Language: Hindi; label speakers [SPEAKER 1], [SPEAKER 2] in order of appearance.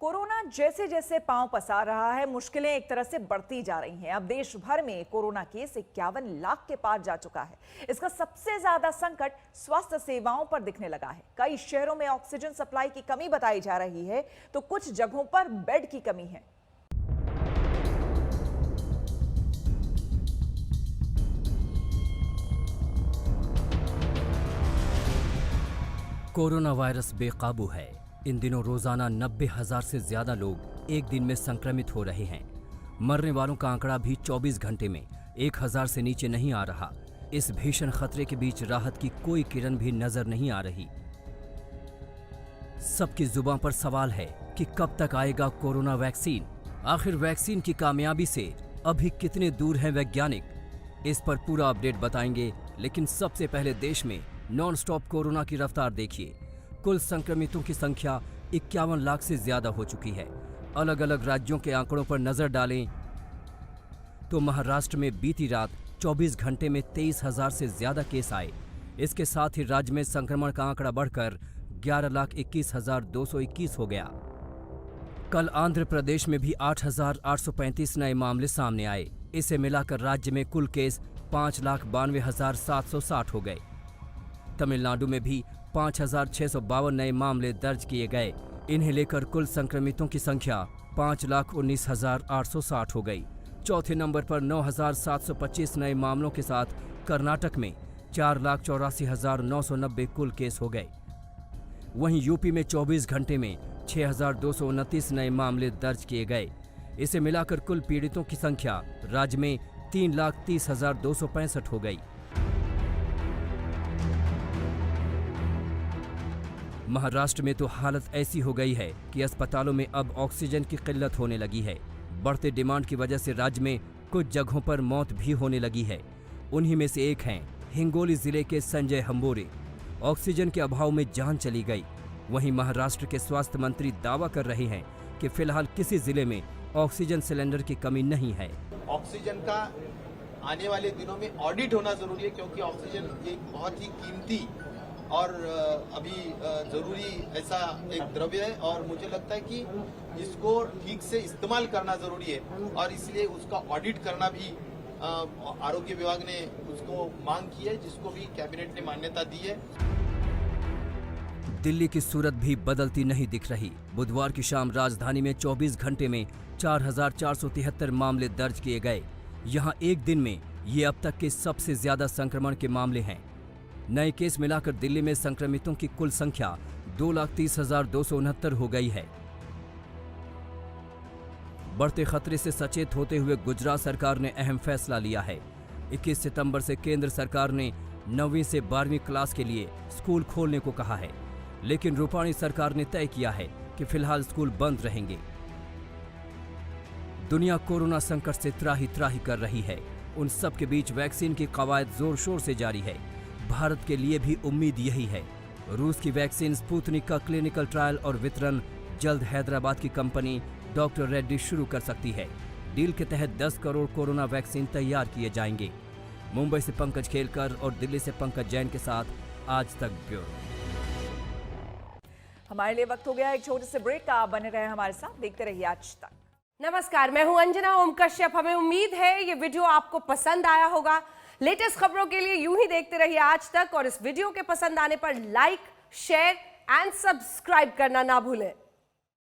[SPEAKER 1] कोरोना जैसे जैसे पांव पसार रहा है, मुश्किलें एक तरह से बढ़ती जा रही हैं। अब देश भर में कोरोना केस 51 लाख के पार जा चुका है। इसका सबसे ज्यादा संकट स्वास्थ्य सेवाओं पर दिखने लगा है। कई शहरों में ऑक्सीजन सप्लाई की कमी बताई जा रही है, तो कुछ जगहों पर बेड की कमी है।
[SPEAKER 2] कोरोना वायरस बेकाबू है। इन दिनों रोजाना 90,000 से ज्यादा लोग एक दिन में संक्रमित हो रहे हैं। मरने वालों का आंकड़ा भी 24 घंटे में 1,000 से नीचे नहीं आ रहा। इस भीषण खतरे के बीच राहत की कोई किरण भी नजर नहीं आ रही। सबकी जुबान पर सवाल है कि कब तक आएगा कोरोना वैक्सीन। आखिर वैक्सीन की कामयाबी से अभी कितने दूर हैं वैज्ञानिक, इस पर पूरा अपडेट बताएंगे। लेकिन सबसे पहले देश में नॉन स्टॉप कोरोना की रफ्तार देखिए। कुल संक्रमितों की संख्या 51 लाख से ज्यादा हो चुकी है। अलग अलग राज्यों के आंकड़ों पर नजर डालें तो महाराष्ट्र में बीती रात 24 घंटे में 23,000 से ज्यादा केस आए। इसके साथ ही राज्य में संक्रमण का आंकड़ा बढ़कर 11,21,221 हो गया। कल आंध्र प्रदेश में भी 8,835 नए मामले सामने आए। इसे मिलाकर राज्य में कुल केस 5,92,760 हो गए। तमिलनाडु में भी 5,652 नए मामले दर्ज किए गए। इन्हें लेकर कुल संक्रमितों की संख्या 5,19,860 हो गई। चौथे नंबर पर 9,725 नए मामलों के साथ कर्नाटक में 4,84,990 कुल केस हो गए। वहीं यूपी में 24 घंटे में 6,229 नए मामले दर्ज किए गए। इसे मिलाकर कुल पीड़ितों की संख्या राज्य में 3,30,265 हो गई। महाराष्ट्र में तो हालत ऐसी हो गई है कि अस्पतालों में अब ऑक्सीजन की किल्लत होने लगी है। बढ़ते डिमांड की वजह से राज्य में कुछ जगहों पर मौत भी होने लगी है। उन्हीं में से एक हैं हिंगोली जिले के संजय हंबोरे। ऑक्सीजन के अभाव में जान चली गई। वहीं महाराष्ट्र के स्वास्थ्य मंत्री दावा कर रहे हैं कि फिलहाल किसी जिले में ऑक्सीजन सिलेंडर की कमी नहीं है।
[SPEAKER 3] ऑक्सीजन का आने वाले दिनों में ऑडिट होना जरूरी है, क्योंकि ऑक्सीजन एक बहुत ही कीमती और अभी जरूरी ऐसा एक द्रव्य है, और मुझे लगता है कि इसको ठीक से इस्तेमाल करना जरूरी है, और इसलिए उसका ऑडिट करना भी आरोग्य विभाग ने उसको मांग की है, जिसको भी कैबिनेट ने मान्यता दी है।
[SPEAKER 2] दिल्ली की सूरत भी बदलती नहीं दिख रही। बुधवार की शाम राजधानी में 24 घंटे में 4,473 मामले दर्ज किए गए। यहां एक दिन में ये अब तक के सबसे ज्यादा संक्रमण के मामले हैं। नए केस मिलाकर दिल्ली में संक्रमितों की कुल संख्या 2,30,269 हो गई है। बढ़ते खतरे से सचेत होते हुए गुजरात सरकार ने अहम फैसला लिया है। 21 सितंबर से केंद्र सरकार ने 9वीं से 12वीं क्लास के लिए स्कूल खोलने को कहा है, लेकिन रूपाणी सरकार ने तय किया है कि फिलहाल स्कूल बंद रहेंगे। दुनिया कोरोना संकट से त्राही त्राही कर रही है। उन सब के बीच वैक्सीन की कवायद जोर शोर से जारी है। भारत के लिए भी उम्मीद यही है। रूस की वैक्सीन स्पुतनिक का क्लिनिकल ट्रायल और वितरण जल्द हैदराबाद की कंपनी डॉक्टर रेड्डी शुरू कर सकती है। डील के तहत 10 करोड़ कोरोना वैक्सीन तैयार किए जाएंगे। मुंबई से पंकज खेलकर और दिल्ली से पंकज जैन के साथ आज तक ब्यूरो।
[SPEAKER 1] हमारे लिए वक्त हो गया एक छोटे से ब्रेक का। आप बने रहे हमारे साथ, देखते रहिए आज तक।
[SPEAKER 4] नमस्कार, मैं हूं अंजना ओम कश्यप। हमें उम्मीद है ये वीडियो आपको पसंद आया होगा। लेटेस्ट खबरों के लिए यूं ही देखते रहिए आज तक, और इस वीडियो के पसंद आने पर लाइक, शेयर एंड सब्सक्राइब करना ना भूलें।